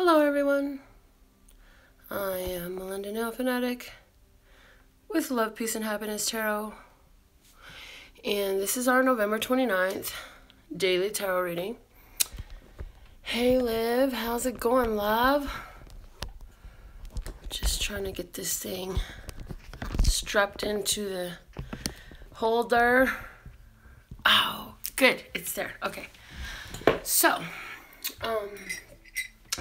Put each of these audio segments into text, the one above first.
Hello everyone, I am Melinda NailFanatic with Love, Peace, and Happiness Tarot, and this is our November 29th daily tarot reading. Hey Liv, how's it going, love? Just trying to get this thing strapped into the holder. Oh, good, it's there. Okay, so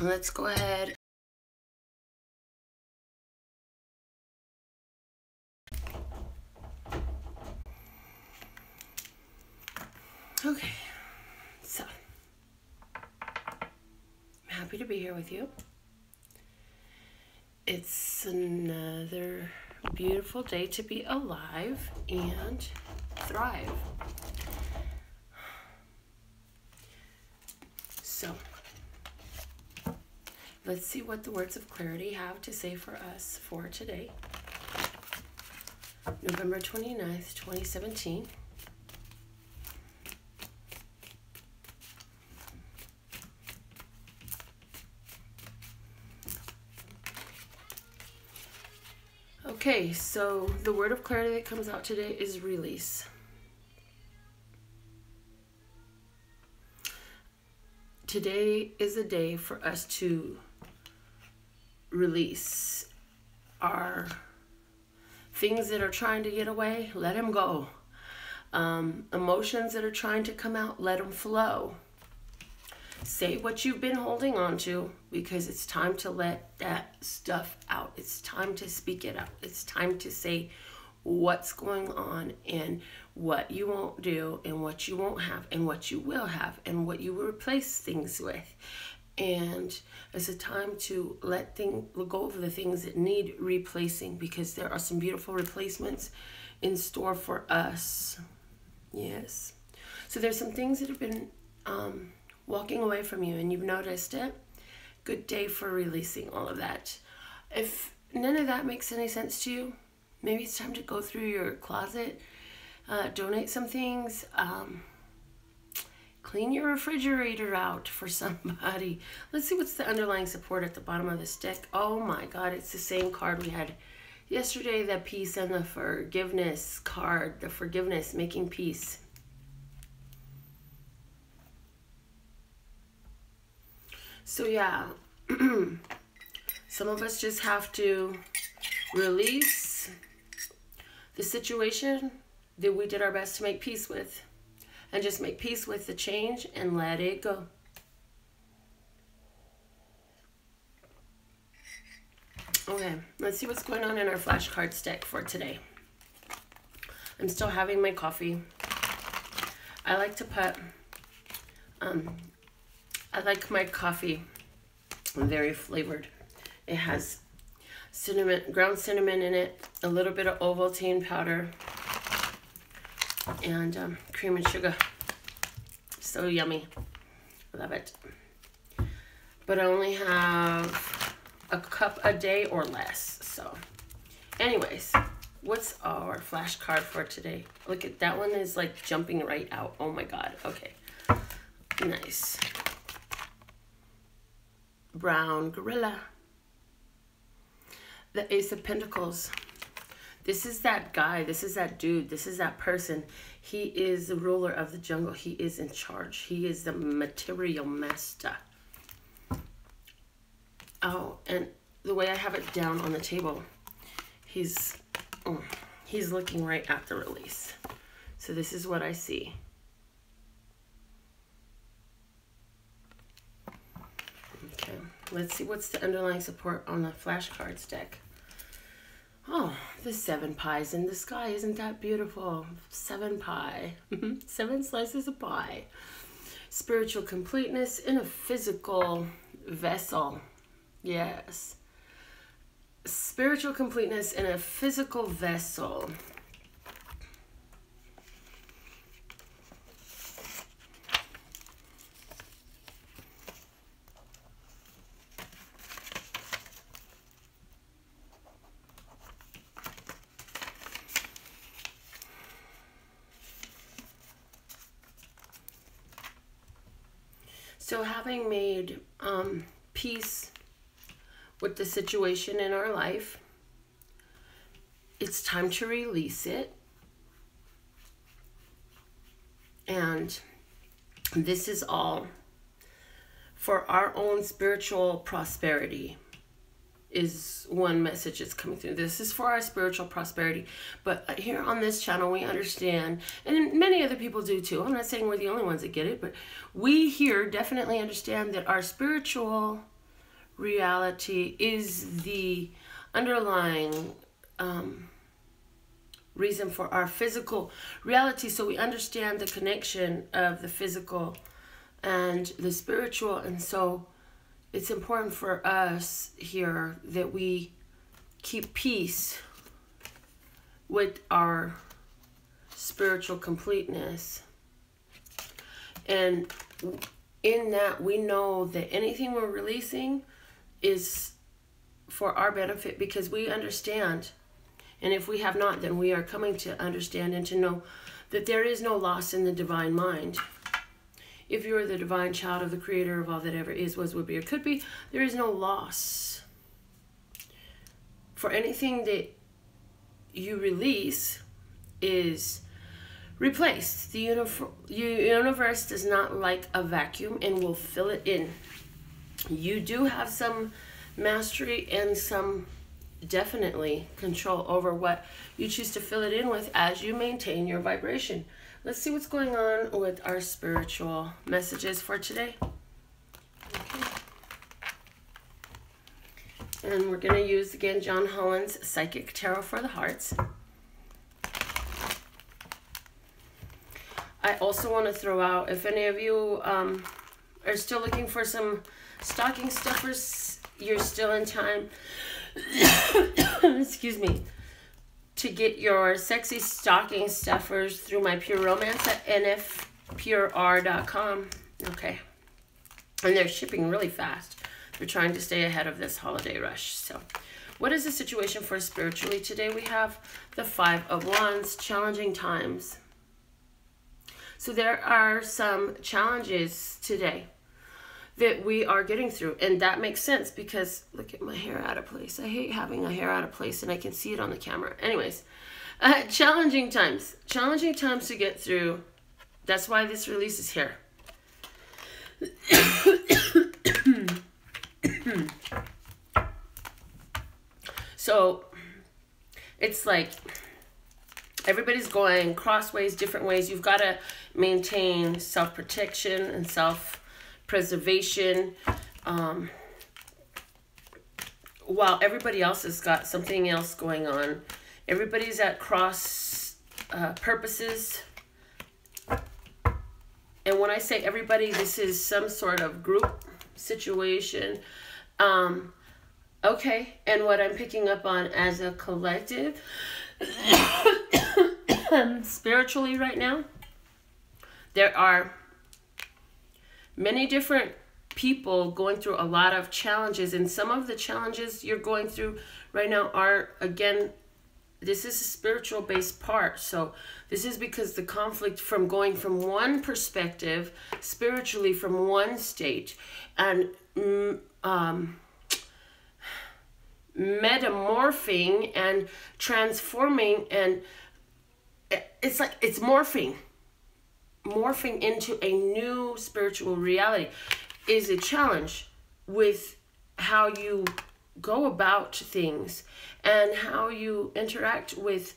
let's go ahead. Okay, so I'm happy to be here with you. It's another beautiful day to be alive and thrive. So, let's see what the words of clarity have to say for us for today, November 29th, 2017. Okay, so the word of clarity that comes out today is release. Today is a day for us to release our things that are trying to get away, let them go. Emotions that are trying to come out, let them flow. Say what you've been holding on to, because it's time to let that stuff out. It's time to speak it out. It's time to say what's going on and what you won't do and what you won't have and what you will have and what you will replace things with. And it's a time to go over the things that need replacing, because there are some beautiful replacements in store for us. Yes. So there's some things that have been walking away from you and you've noticed it. Good day for releasing all of that. If none of that makes any sense to you, maybe it's time to go through your closet, donate some things, clean your refrigerator out for somebody. Let's see what's the underlying support at the bottom of this deck. Oh my God, it's the same card we had yesterday, the peace and the forgiveness card, the forgiveness, making peace. So yeah, some of us just have to release the situation that we did our best to make peace with, and just make peace with the change and let it go. Okay, let's see what's going on in our flashcards deck for today. I'm still having my coffee. I like to put, I like my coffee very flavored. It has cinnamon, ground cinnamon in it, a little bit of Ovaltine powder, and cream and sugar. So yummy. Love it. But I only have a cup a day or less. So anyways, what's our flashcard for today? Look at that one, is like jumping right out. Oh my God. Okay. Nice. Brown gorilla. The Ace of Pentacles. This is that guy. This is that dude. This is that person. He is the ruler of the jungle. He is in charge. He is the material master. Oh, and the way I have it down on the table, he's looking right at the release. So this is what I see. Okay, let's see what's the underlying support on the flashcards deck. Oh, the 7 pies in the sky. Isn't that beautiful? 7 pie. 7 slices of pie. Spiritual completeness in a physical vessel. Yes. Spiritual completeness in a physical vessel. So having made peace with the situation in our life. It's time to release it. And this is all for our own spiritual prosperity, is one message that's coming through. This is for our spiritual prosperity. But here on this channel, we understand, and many other people do too. I'm not saying we're the only ones that get it, but we here definitely understand that our spiritual reality is the underlying reason for our physical reality. So we understand the connection of the physical and the spiritual. And so it's important for us here that we keep peace with our spiritual completeness. And in that, we know that anything we're releasing is for our benefit, because we understand. And if we have not, then we are coming to understand and to know that there is no loss in the divine mind. If you are the divine child of the creator of all that ever is, was, would be, or could be, there is no loss. For anything that you release is replaced. The universe does not like a vacuum and will fill it in. You do have some mastery and some definitely control over what you choose to fill it in with as you maintain your vibration. Let's see what's going on with our spiritual messages for today. Okay. And we're going to use, again, John Holland's Psychic Tarot for the Hearts. I also want to throw out, if any of you are still looking for some stocking stuffers, you're still in time. Excuse me. To get your sexy stocking stuffers through my Pure Romance at nfpurr.com. Okay. And they're shipping really fast. They're trying to stay ahead of this holiday rush. So, what is the situation for spiritually today? We have the Five of Wands, challenging times. So there are some challenges today that we are getting through, and that makes sense because look at my hair out of place. I hate having a hair out of place, and I can see it on the camera. Anyways, challenging times to get through. That's why this release is here. So it's like everybody's going crossways, different ways. You've got to maintain self-protection and self-preservation, while everybody else has got something else going on. Everybody's at cross purposes. And when I say everybody, this is some sort of group situation. Okay, and what I'm picking up on as a collective, spiritually right now, there are many different people going through a lot of challenges, and some of the challenges you're going through right now are, again, this is a spiritual based part. So this is because the conflict from going from one perspective spiritually from one state and metamorphing and transforming, and it's like it's morphing into a new spiritual reality is a challenge with how you go about things and how you interact with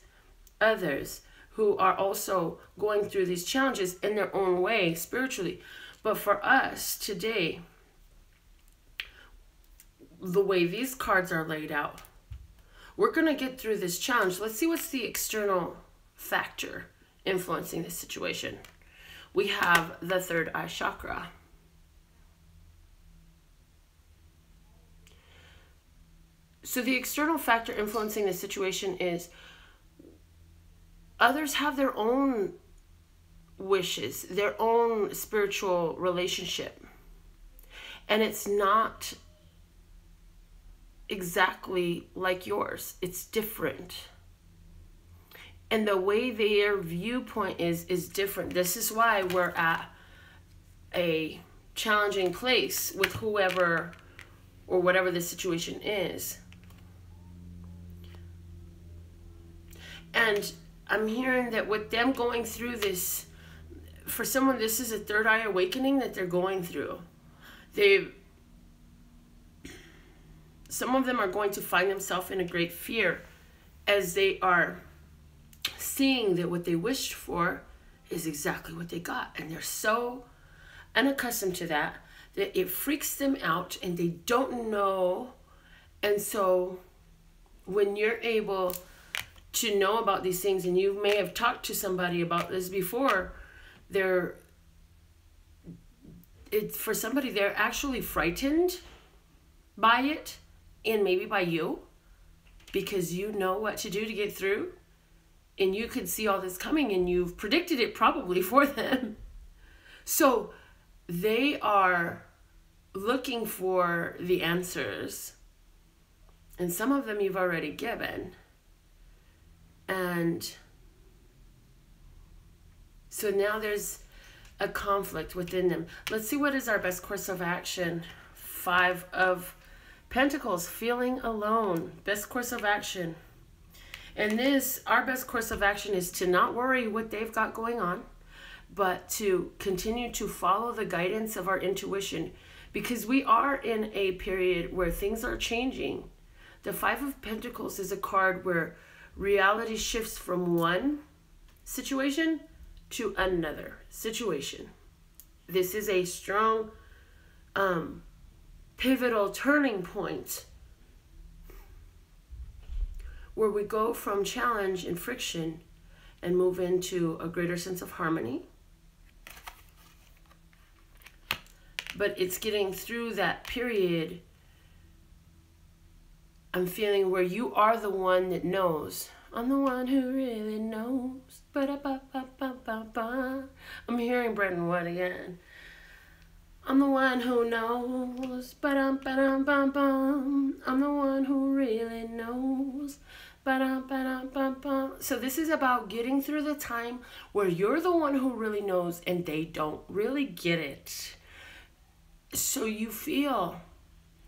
others who are also going through these challenges in their own way spiritually. But for us today, the way these cards are laid out, we're going to get through this challenge. Let's see what's the external factor influencing this situation. We have the third eye chakra. So the external factor influencing this situation is others have their own wishes, their own spiritual relationship. And it's not exactly like yours. It's different. And the way their viewpoint is different. This is why we're at a challenging place with whoever or whatever the situation is. And I'm hearing that with them going through this, for someone, this is a third eye awakening that they're going through. Some of them are going to find themselves in a great fear as they are seeing that what they wished for is exactly what they got. And they're so unaccustomed to that it freaks them out and they don't know. And so when you're able to know about these things, and you may have talked to somebody about this before, for somebody, they're actually frightened by it, and maybe by you, because you know what to do to get through, and you could see all this coming, and you've predicted it probably for them. So they are looking for the answers, and some of them you've already given. And so now there's a conflict within them. Let's see, what is our best course of action? 5 of Pentacles, feeling alone. Best course of action. And our best course of action is to not worry what they've got going on, but to continue to follow the guidance of our intuition, because we are in a period where things are changing. The 5 of Pentacles is a card where reality shifts from one situation to another situation. This is a strong, pivotal turning point where we go from challenge and friction and move into a greater sense of harmony. But it's getting through that period, I'm feeling, where you are the one that knows. I'm the one who really knows. Ba-da-ba-ba-ba-ba-ba. I'm hearing Brendan Wood again. I'm the one who knows. Ba-dum-ba-dum-bum-bum. I'm the one who really knows. Ba-dum-ba-dum-bum-bum. So this is about getting through the time where you're the one who really knows and they don't really get it. So you feel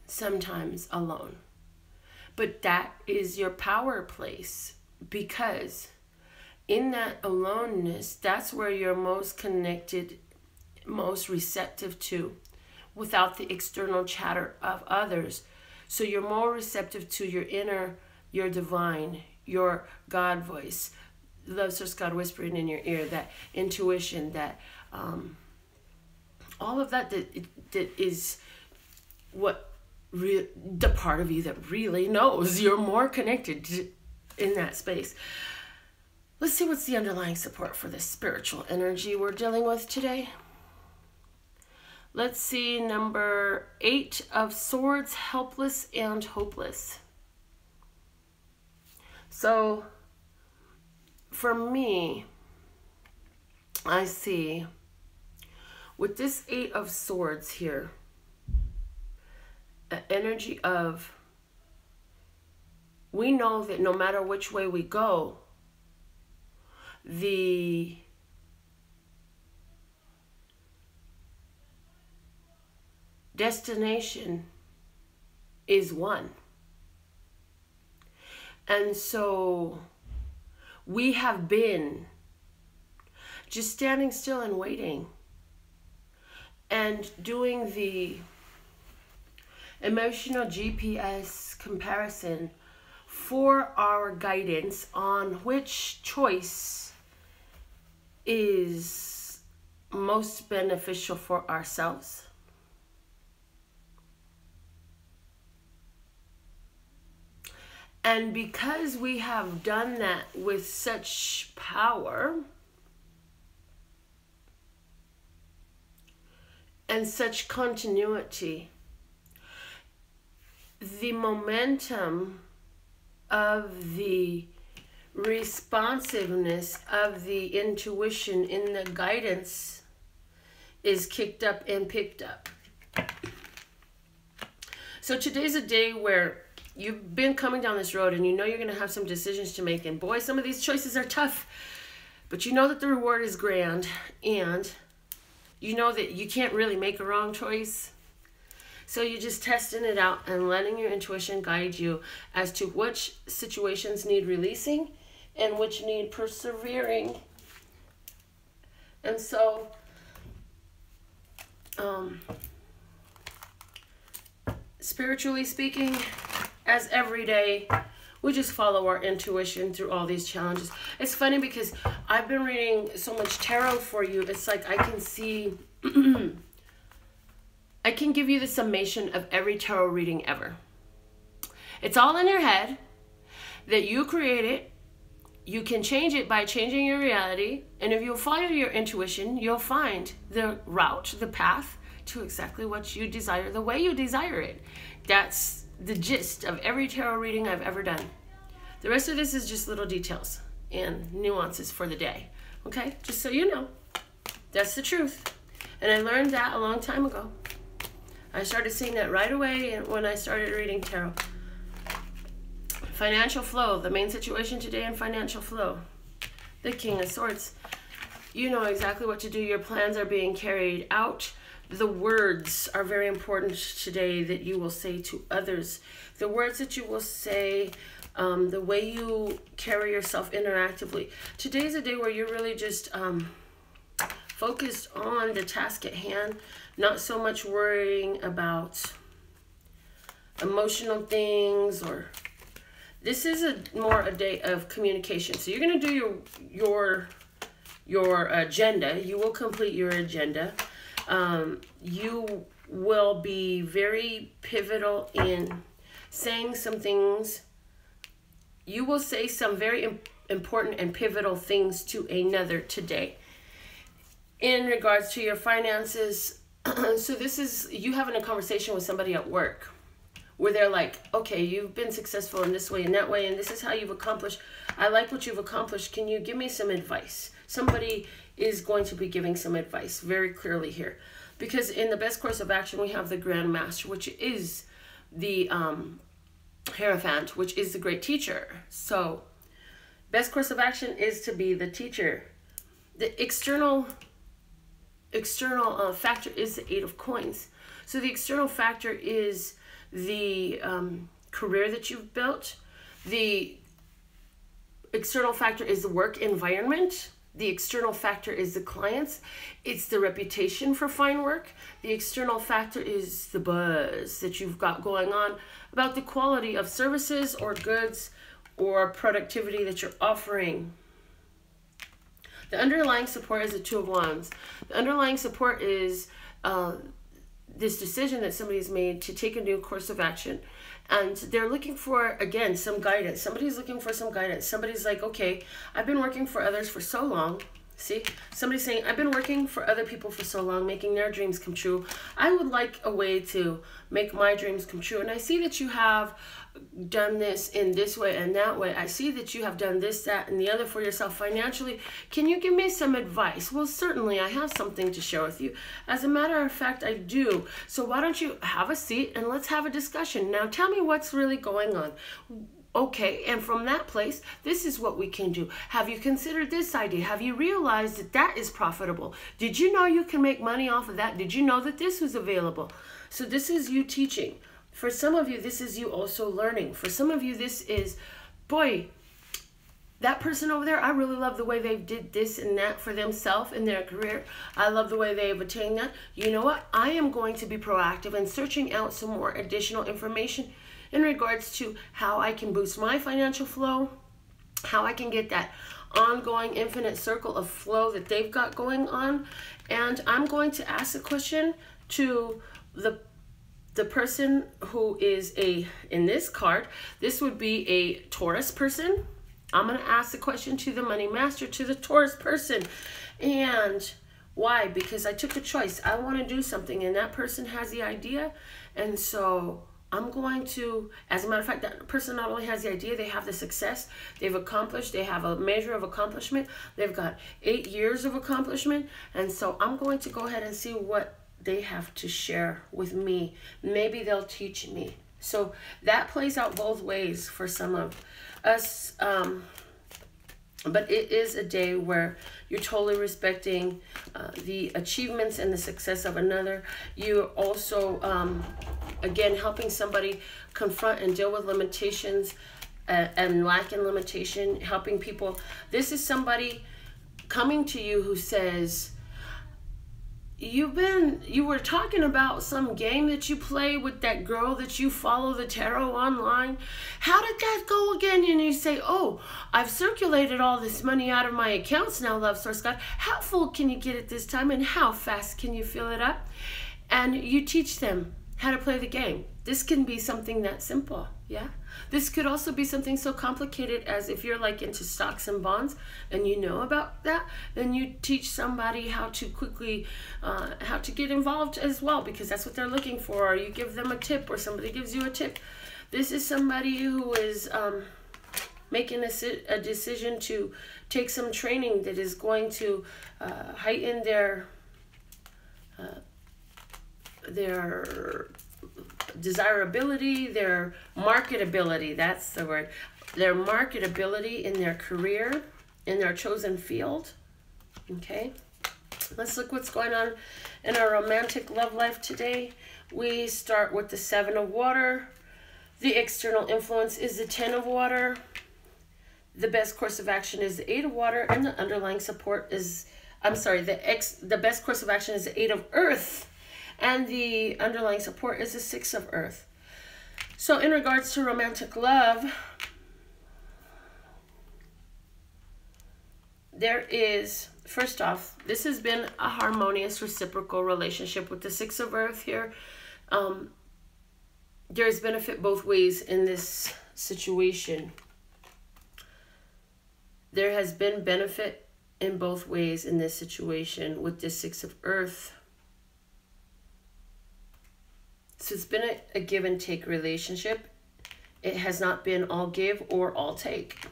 sometimes alone. But that is your power place, because in that aloneness, that's where you're most connected, most receptive to, without the external chatter of others. So you're more receptive to your inner, your divine, your God voice, love source God whispering in your ear, that intuition, that all of that is what the part of you that really knows. You're more connected in that space. Let's see what's the underlying support for this spiritual energy we're dealing with today. Let's see, number 8 of Swords, helpless and hopeless. So for me, I see with this 8 of Swords here, an energy of, we know that no matter which way we go, the destination is one. And so we have been just standing still and waiting and doing the emotional GPS comparison for our guidance on which choice is most beneficial for ourselves. And because we have done that with such power and such continuity, the momentum of the responsiveness of the intuition in the guidance is kicked up and picked up. So today's a day where you've been coming down this road and you know you're going to have some decisions to make. And boy, some of these choices are tough. But you know that the reward is grand. And you know that you can't really make a wrong choice. So you're just testing it out and letting your intuition guide you as to which situations need releasing and which need persevering. And so, spiritually speaking, as every day, we just follow our intuition through all these challenges. It's funny because I've been reading so much tarot for you. It's like I can see, I can give you the summation of every tarot reading ever. It's all in your head that you create it. You can change it by changing your reality. And if you follow your intuition, you'll find the route, the path to exactly what you desire, the way you desire it. That's the gist of every tarot reading I've ever done. The rest of this is just little details and nuances for the day. Okay? Just so you know. That's the truth. And I learned that a long time ago. I started seeing that right away when I started reading tarot. Financial flow, the main situation today in financial flow. The King of Swords. You know exactly what to do. Your plans are being carried out. The words are very important today that you will say to others. The words that you will say, the way you carry yourself interactively. Today's a day where you're really just focused on the task at hand, not so much worrying about emotional things or... This is more a day of communication. So you're going to do your agenda. You will complete your agenda. You will be very pivotal in saying some things. You will say some very important and pivotal things to another today. In regards to your finances, so this is you having a conversation with somebody at work, where they're like, okay, you've been successful in this way and that way, and this is how you've accomplished. I like what you've accomplished. Can you give me some advice? Somebody is going to be giving some advice very clearly here. Because in the best course of action, we have the Grand Master, which is the Hierophant, which is the great teacher. So best course of action is to be the teacher. The external factor is the Eight of Coins. So the external factor is the career that you've built. The external factor is the work environment. The external factor is the clients. It's the reputation for fine work. The external factor is the buzz that you've got going on about the quality of services or goods or productivity that you're offering. The underlying support is the Two of Wands. The underlying support is this decision that somebody's made to take a new course of action, and they're looking for, again, some guidance. Somebody's looking for some guidance. Somebody's like, okay, I've been working for others for so long. See, somebody's saying, I've been working for other people for so long, making their dreams come true. I would like a way to make my dreams come true. And I see that you have done this in this way and that way. I see that you have done this, that, and the other for yourself financially. Can you give me some advice? Well, certainly I have something to share with you. As a matter of fact, I do. So why don't you have a seat and let's have a discussion. Now tell me what's really going on. Okay, and from that place, this is what we can do. Have you considered this idea? Have you realized that that is profitable? Did you know you can make money off of that? Did you know that this was available? So this is you teaching. For some of you, this is you also learning. For some of you, this is, boy, that person over there, I really love the way they did this and that for themselves in their career. I love the way they've attained that. You know what? I am going to be proactive and searching out some more additional information in regards to how I can boost my financial flow, how I can get that ongoing infinite circle of flow that they've got going on. And I'm going to ask a question to the person who is in this card. This would be a Taurus person. I'm going to ask the question to the Money Master, to the Taurus person. And why? Because I took a choice. I want to do something, and that person has the idea. And so I'm going to, as a matter of fact, that person not only has the idea, they have the success, they've accomplished, they have a measure of accomplishment, they've got 8 years of accomplishment, and so I'm going to go ahead and see what they have to share with me. Maybe they'll teach me. So that plays out both ways for some of us, but it is a day where you're totally respecting the achievements and the success of another. You're also Again, helping somebody confront and deal with limitations and lack in limitation, helping people. This is somebody coming to you who says, you were talking about some game that you play with that girl that you follow the tarot online. How did that go again? And you say, oh, I've circulated all this money out of my accounts now, Love Source God. How full can you get it this time, and how fast can you fill it up? And you teach them how to play the game. This can be something that simple, yeah? This could also be something so complicated as if you're like into stocks and bonds and you know about that, then you teach somebody how to quickly, how to get involved as well, because that's what they're looking for. Or you give them a tip, or somebody gives you a tip. This is somebody who is making a decision to take some training that is going to heighten their desirability, their marketability, that's the word, their marketability in their career, in their chosen field. Okay, let's look what's going on in our romantic love life today. We start with the 7 of water. The external influence is the 10 of water. The best course of action is the 8 of water, and the underlying support is, the best course of action is the 8 of earth. And the underlying support is the 6 of earth. So in regards to romantic love, there is, first off, this has been a harmonious reciprocal relationship with the 6 of earth here. There's benefit both ways in this situation. There has been benefit in both ways in this situation with the 6 of earth. So it's been a give and take relationship. It has not been all give or all take.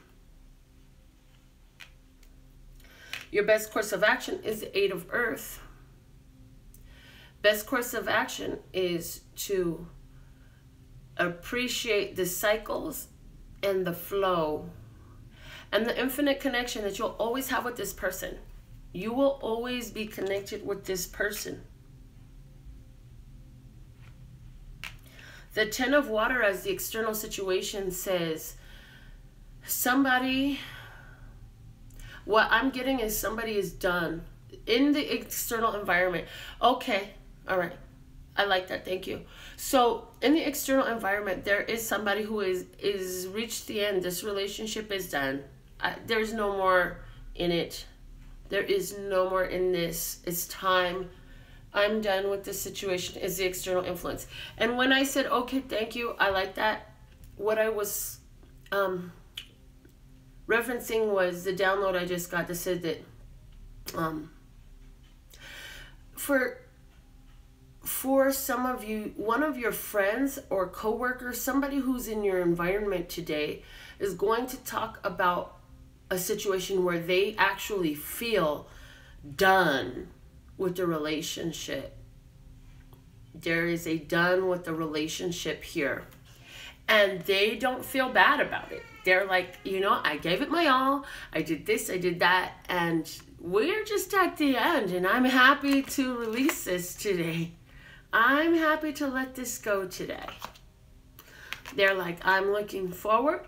Your best course of action is the 8 of earth. Best course of action is to appreciate the cycles and the flow and the infinite connection that you'll always have with this person. You will always be connected with this person. The 10 of water as the external situation says, what I'm getting is somebody is done in the external environment. Okay, all right. I like that, thank you. So in the external environment, there is somebody who is reached the end. This relationship is done. There's no more in it. There is no more in this. It's time. I'm done with this situation, is the external influence. And when I said, okay, thank you, I like that, what I was referencing was the download I just got that said that for some of you, one of your friends or coworkers, somebody who's in your environment today is going to talk about a situation where they actually feel done with the relationship. There is a done with the relationship here. And they don't feel bad about it. They're like, you know, I gave it my all. I did this, I did that. And we're just at the end. And I'm happy to release this today. I'm happy to let this go today. They're like, I'm looking forward.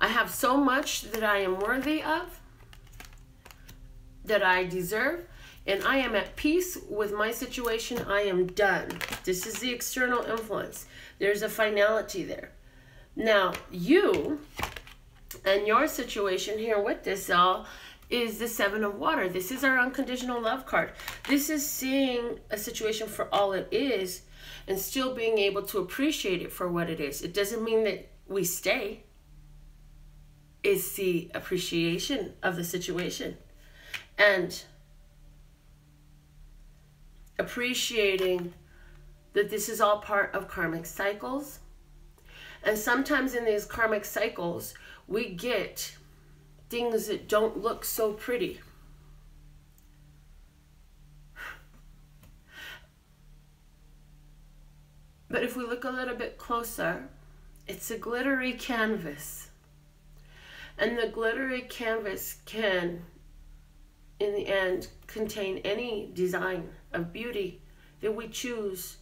I have so much that I am worthy of, that I deserve, and I am at peace with my situation. I am done. This is the external influence. There's a finality there. Now, you and your situation here with this all is the 7 of water. This is our unconditional love card. This is seeing a situation for all it is and still being able to appreciate it for what it is. It doesn't mean that we stay. It's the appreciation of the situation. And appreciating that this is all part of karmic cycles. And sometimes in these karmic cycles, we get things that don't look so pretty. But if we look a little bit closer, it's a glittery canvas. And the glittery canvas can, in the end, contain any design of beauty that we choose.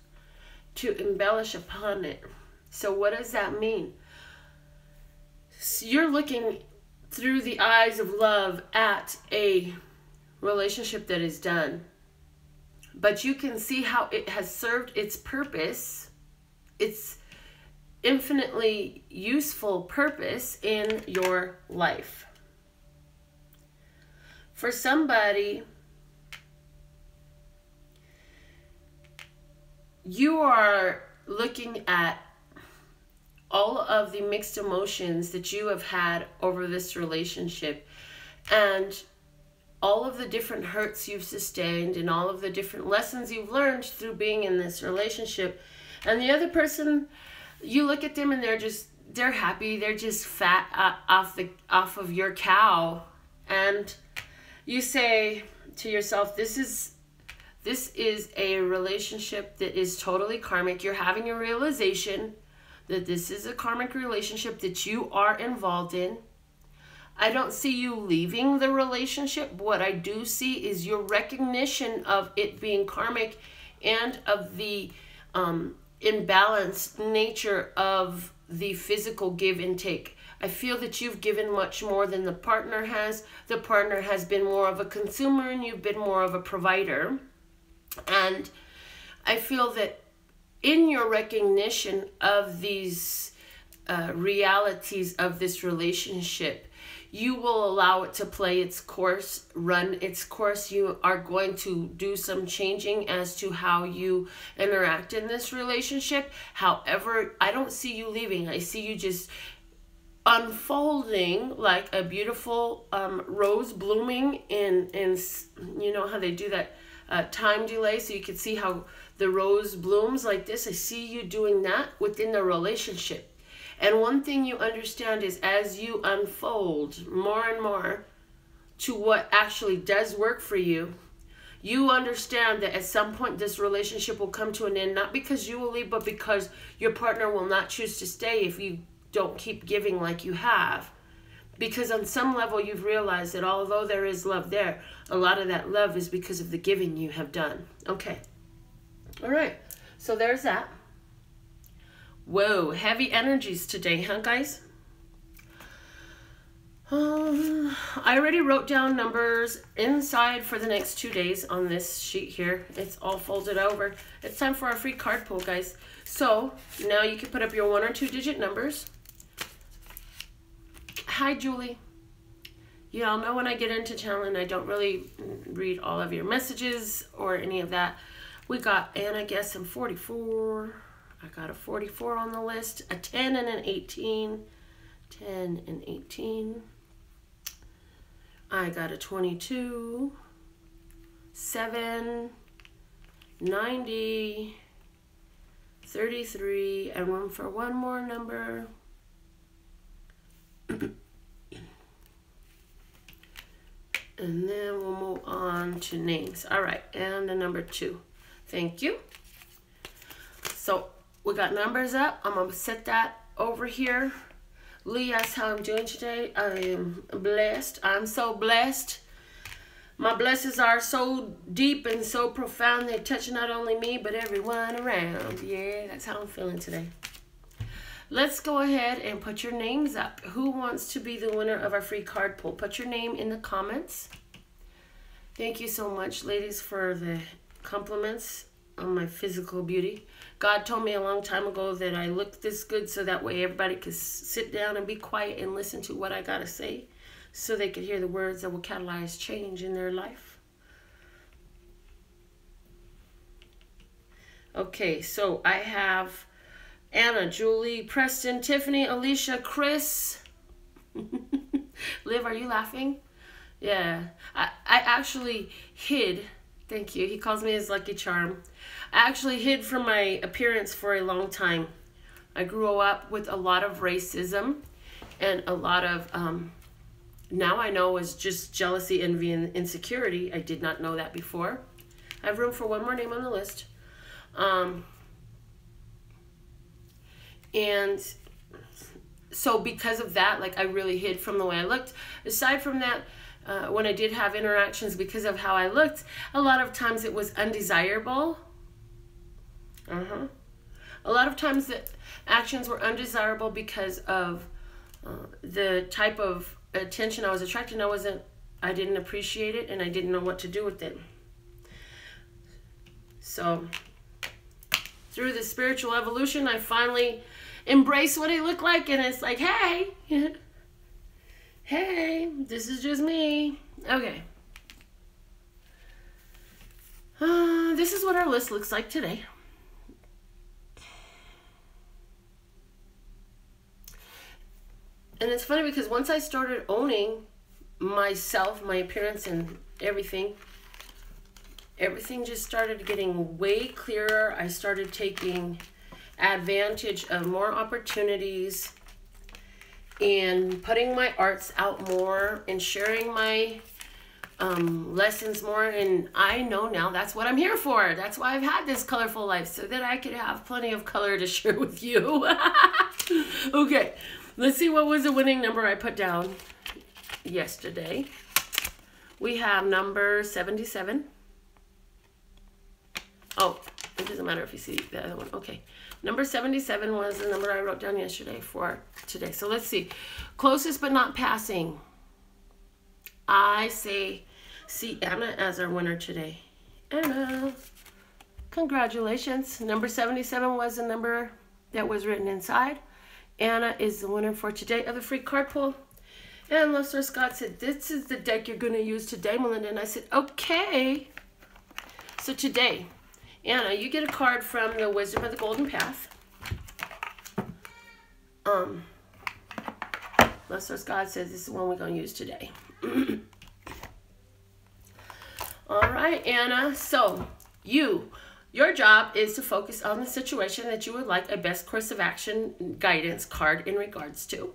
to embellish upon it. So what does that mean? So you're looking through the eyes of love at a relationship that is done. But you can see how it has served its purpose, its infinitely useful purpose in your life. For somebody, you are looking at all of the mixed emotions that you have had over this relationship, and all of the different hurts you've sustained, and all of the different lessons you've learned through being in this relationship. And the other person, you look at them and they're happy, they're just fat off of your cow, and you say to yourself, this is a relationship that is totally karmic. You're having a realization that this is a karmic relationship that you are involved in. I don't see you leaving the relationship. What I do see is your recognition of it being karmic and of the imbalanced nature of the physical give and take. I feel that you've given much more than the partner has. The partner has been more of a consumer and you've been more of a provider. And I feel that in your recognition of these realities of this relationship, you will allow it to play its course, run its course. You are going to do some changing as to how you interact in this relationship. However, I don't see you leaving. I see you just unfolding like a beautiful rose blooming in you know how they do that time delay, so you can see how the rose blooms like this. I see you doing that within the relationship. And one thing you understand is as you unfold more and more to what actually does work for you, you understand that at some point this relationship will come to an end, not because you will leave, but because your partner will not choose to stay if you don't keep giving like you have. Because on some level you've realized that although there is love there, a lot of that love is because of the giving you have done. Okay. All right. So there's that. Whoa, heavy energies today, huh, guys? I already wrote down numbers inside for the next 2 days on this sheet here. It's all folded over. It's time for our free card pull, guys. So now you can put up your 1 or 2 digit numbers. Hi, Julie. Y'all know when I get into channeling, I don't really read all of your messages or any of that. We got Anna guessing 44. I got a 44 on the list, a 10 and an 18, 10 and 18. I got a 22, 7, 90, 33, and room for one more number. And then we'll move on to names. All right, and the number 2. Thank you. So we got numbers up. I'm going to set that over here. Lee asked how I'm doing today. I am blessed. I'm so blessed. My blessings are so deep and so profound. They touch not only me, but everyone around. Yeah, that's how I'm feeling today. Let's go ahead and put your names up. Who wants to be the winner of our free card pull? Put your name in the comments. Thank you so much, ladies, for the compliments on my physical beauty. God told me a long time ago that I looked this good so that way everybody could sit down and be quiet and listen to what I got to say so they could hear the words that will catalyze change in their life. Okay, so I have Anna, Julie, Preston, Tiffany, Alicia, Chris. Liv, are you laughing? Yeah, I actually hid. Thank you. He calls me his lucky charm. I actually hid from my appearance for a long time. I grew up with a lot of racism and a lot of, now I know is just jealousy, envy, and insecurity. I did not know that before. I have room for one more name on the list. And so because of that, like I really hid from the way I looked. Aside from that, when I did have interactions because of how I looked, a lot of times it was undesirable. A lot of times the actions were undesirable because of the type of attention I was attracting. I didn't appreciate it, and I didn't know what to do with it. So through the spiritual evolution, I finally embraced what it looked like, and it's like, hey, hey, this is just me. Okay. This is what our list looks like today. And it's funny because once I started owning myself, my appearance, and everything just started getting way clearer. I started taking advantage of more opportunities and putting my arts out more and sharing my lessons more. And I know now that's what I'm here for. That's why I've had this colorful life, so that I could have plenty of color to share with you. Okay, let's see what was the winning number I put down yesterday. We have number 77. Oh, it doesn't matter if you see the other one. Okay. Number 77 was the number I wrote down yesterday for today. So let's see. Closest but not passing. I see Anna as our winner today. Anna, congratulations. Number 77 was the number that was written inside. Anna is the winner for today of the free card pull. And Love Source God said, this is the deck you're going to use today, Melinda. And I said, okay. So today, Anna, you get a card from the Wisdom of the Golden Path. Love Source God says this is the one we're going to use today. All right, Anna. So your job is to focus on the situation that you would like a best course of action guidance card in regards to.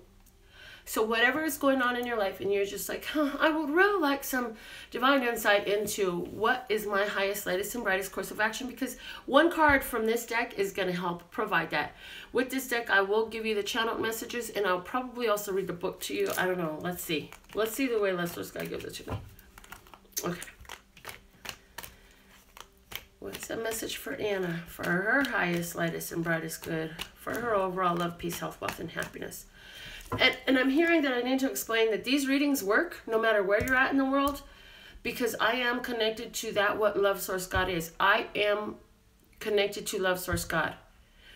So whatever is going on in your life and you're just like, I would really like some divine insight into what is my highest, latest, and brightest course of action, because one card from this deck is going to help provide that. With this deck, I will give you the channeled messages, and I'll probably also read the book to you. I don't know. Let's see. Let's see the way Love Source God gives it to me. Okay. What's the message for Anna? For her highest, lightest, and brightest good. For her overall love, peace, health, wealth, and happiness. And I'm hearing that I need to explain that these readings work no matter where you're at in the world, because I am connected to that what Love Source God is. I am connected to Love Source God.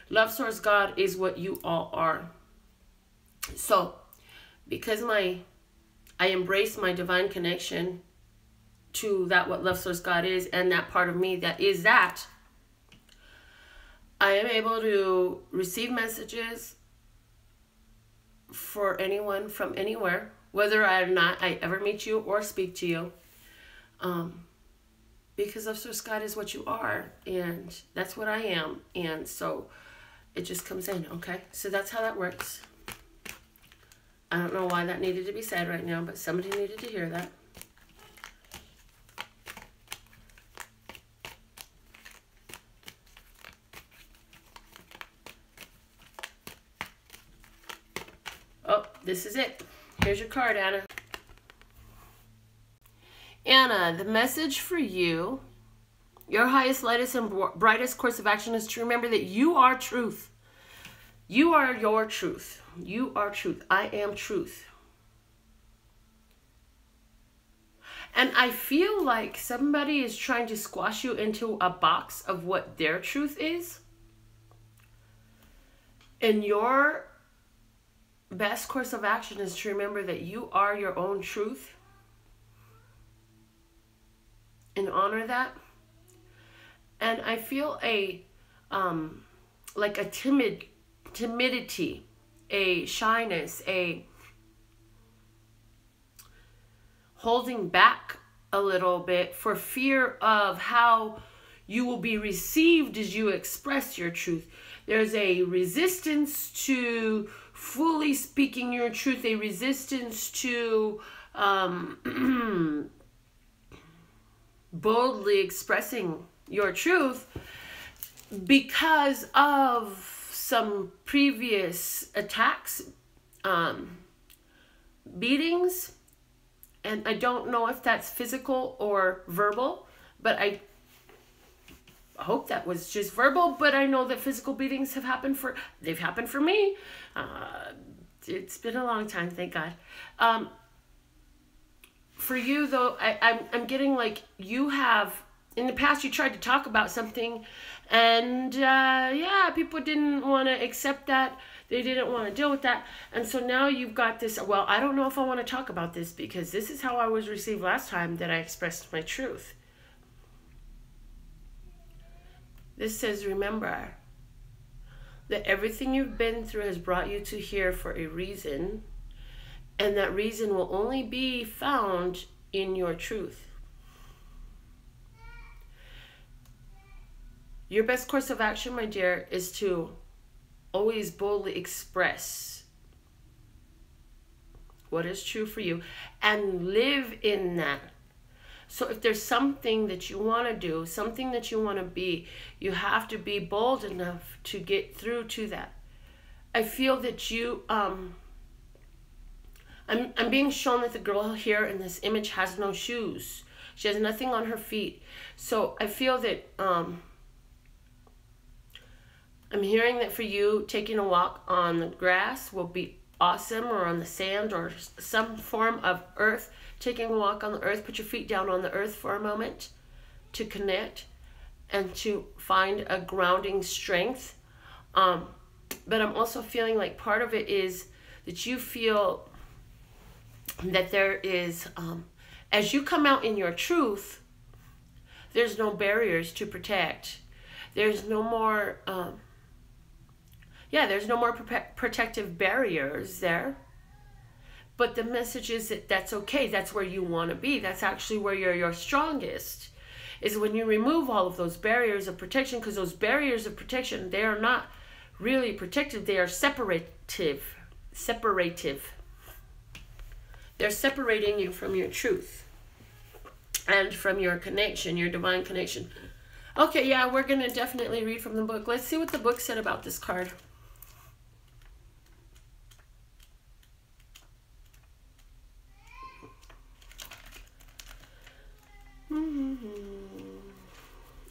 Love Source God is what you all are. So, because I embrace my divine connection to that what Love Source God is, and that part of me that is that, I am able to receive messages for anyone from anywhere, whether I ever meet you or speak to you, because Love Source God is what you are, and that's what I am, and so it just comes in. Okay, so that's how that works. I don't know why that needed to be said right now, but somebody needed to hear that. Oh, this is it. Here's your card, Anna. Anna, the message for you, your highest, lightest, and brightest course of action is to remember that you are truth. You are your truth. You are truth. I am truth. And I feel like somebody is trying to squash you into a box of what their truth is. And your best course of action is to remember that you are your own truth and honor that. And I feel like a timidity, a shyness, a holding back a little bit for fear of how you will be received as you express your truth. There's a resistance to fully speaking your truth, a resistance to boldly expressing your truth because of some previous attacks, beatings, and I don't know if that's physical or verbal, but I hope that was just verbal, but I know that physical beatings they've happened for me. It's been a long time, thank God. For you though, I'm getting like you have, in the past you tried to talk about something and yeah, people didn't want to accept that. They didn't want to deal with that. And so now you've got this, well, I don't know if I want to talk about this because this is how I was received last time that I expressed my truth. This says, remember that everything you've been through has brought you to here for a reason, and that reason will only be found in your truth. Your best course of action, my dear, is to always boldly express what is true for you and live in that. So if there's something that you want to do, something that you want to be, you have to be bold enough to get through to that. I feel that you, I'm being shown that the girl here in this image has no shoes. She has nothing on her feet. So I feel that, I'm hearing that for you, taking a walk on the grass will be awesome, or on the sand, or some form of earth. Taking a walk on the earth, put your feet down on the earth for a moment to connect and to find a grounding strength. But I'm also feeling like part of it is that you feel that there is, as you come out in your truth, there's no barriers to protect. There's no more, there's no more protective barriers there. But the message is that that's okay. That's where you want to be. That's actually where you're your strongest, is when you remove all of those barriers of protection, because those barriers of protection, they are not really protective. They are separative. They're separating you from your truth and from your connection, your divine connection. Okay, yeah, we're going to definitely read from the book. Let's see what the book said about this card.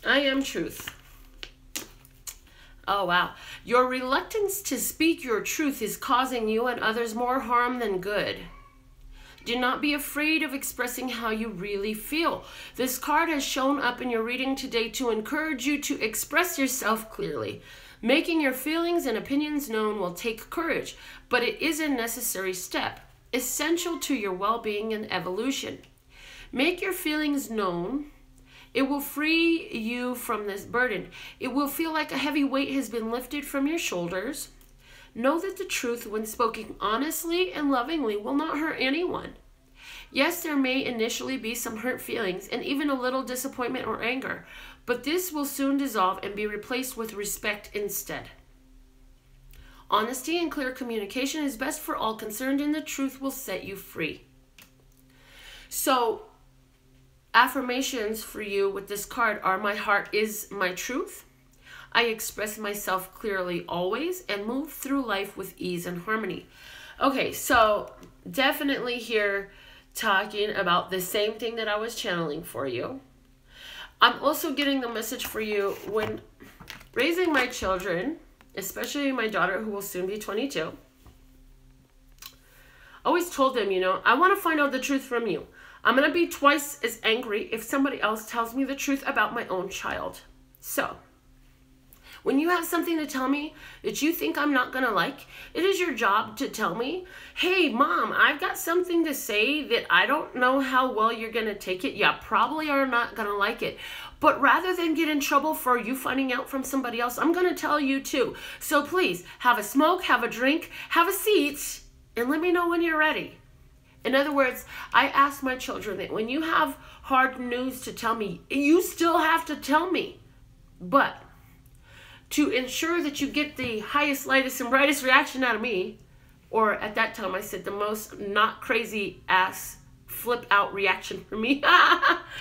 I am truth. Oh, wow. Your reluctance to speak your truth is causing you and others more harm than good. Do not be afraid of expressing how you really feel. This card has shown up in your reading today to encourage you to express yourself clearly. Making your feelings and opinions known will take courage, but it is a necessary step, essential to your well-being and evolution. Make your feelings known. It will free you from this burden. It will feel like a heavy weight has been lifted from your shoulders. Know that the truth, when spoken honestly and lovingly, will not hurt anyone. Yes, there may initially be some hurt feelings and even a little disappointment or anger, but this will soon dissolve and be replaced with respect instead. Honesty and clear communication is best for all concerned, and the truth will set you free. So, affirmations for you with this card are: my heart is my truth. I express myself clearly always and move through life with ease and harmony. Okay, so definitely here talking about the same thing that I was channeling for you. I'm also getting the message for you when raising my children, especially my daughter who will soon be 22. I always told them, I want to find out the truth from you. I'm going to be twice as angry if somebody else tells me the truth about my own child. So, when you have something to tell me that you think I'm not going to like, it is your job to tell me, hey, Mom, I've got something to say that I don't know how well you're going to take it. You probably are not going to like it. But rather than get in trouble for you finding out from somebody else, I'm going to tell you too. So please, have a smoke, have a drink, have a seat, and let me know when you're ready. In other words, I ask my children that when you have hard news to tell me, you still have to tell me. But to ensure that you get the highest, lightest, and brightest reaction out of me, or at that time I said the most not crazy ass flip out reaction from me,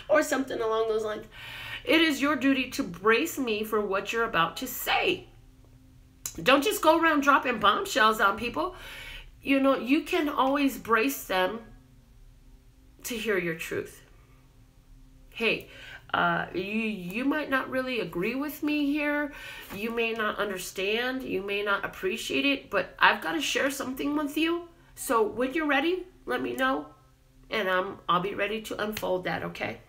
or something along those lines, it is your duty to brace me for what you're about to say. Don't just go around dropping bombshells on people. You can always brace them to hear your truth. Hey, You might not really agree with me here. You may not understand. You may not appreciate it. But I've got to share something with you. So when you're ready, let me know. And I'll be ready to unfold that, okay?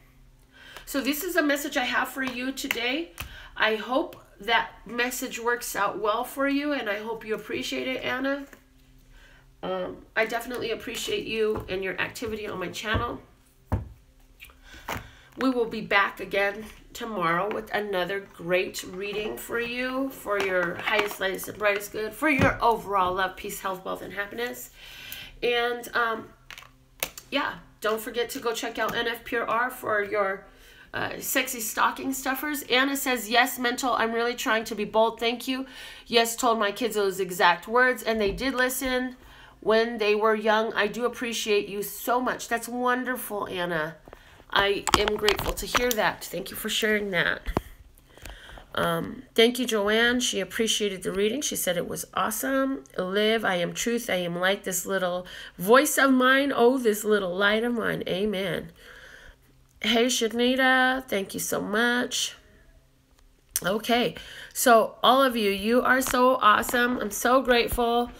So this is a message I have for you today. I hope that message works out well for you, and I hope you appreciate it, Anna. I definitely appreciate you and your activity on my channel. We will be back again tomorrow with another great reading for you, for your highest, lightest, and brightest good, for your overall love, peace, health, wealth, and happiness. And yeah, don't forget to go check out NF Pure R for your sexy stocking stuffers. Anna says, yes, mental, I'm really trying to be bold. Thank you. Yes, told my kids those exact words, and they did listen when they were young. I do appreciate you so much. That's wonderful, Anna. I am grateful to hear that. Thank you for sharing that. Thank you, Joanne. She appreciated the reading. She said it was awesome. Live, I am truth. I am light. This little voice of mine. Oh, this little light of mine. Amen. Hey, Shanita. Thank you so much. Okay. So all of you, you are so awesome. I'm so grateful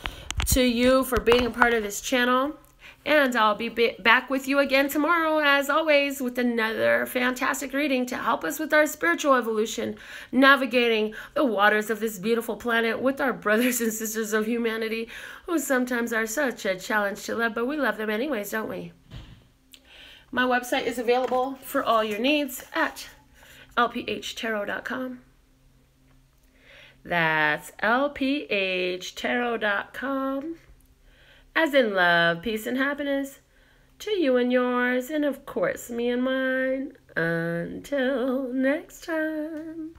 to you for being a part of this channel. And I'll be back with you again tomorrow, as always, with another fantastic reading to help us with our spiritual evolution, navigating the waters of this beautiful planet with our brothers and sisters of humanity, who sometimes are such a challenge to love, but we love them anyways, don't we? My website is available for all your needs at lphtarot.com. That's lphtarot.com. As in love, peace, and happiness to you and yours, and of course, me and mine. Until next time.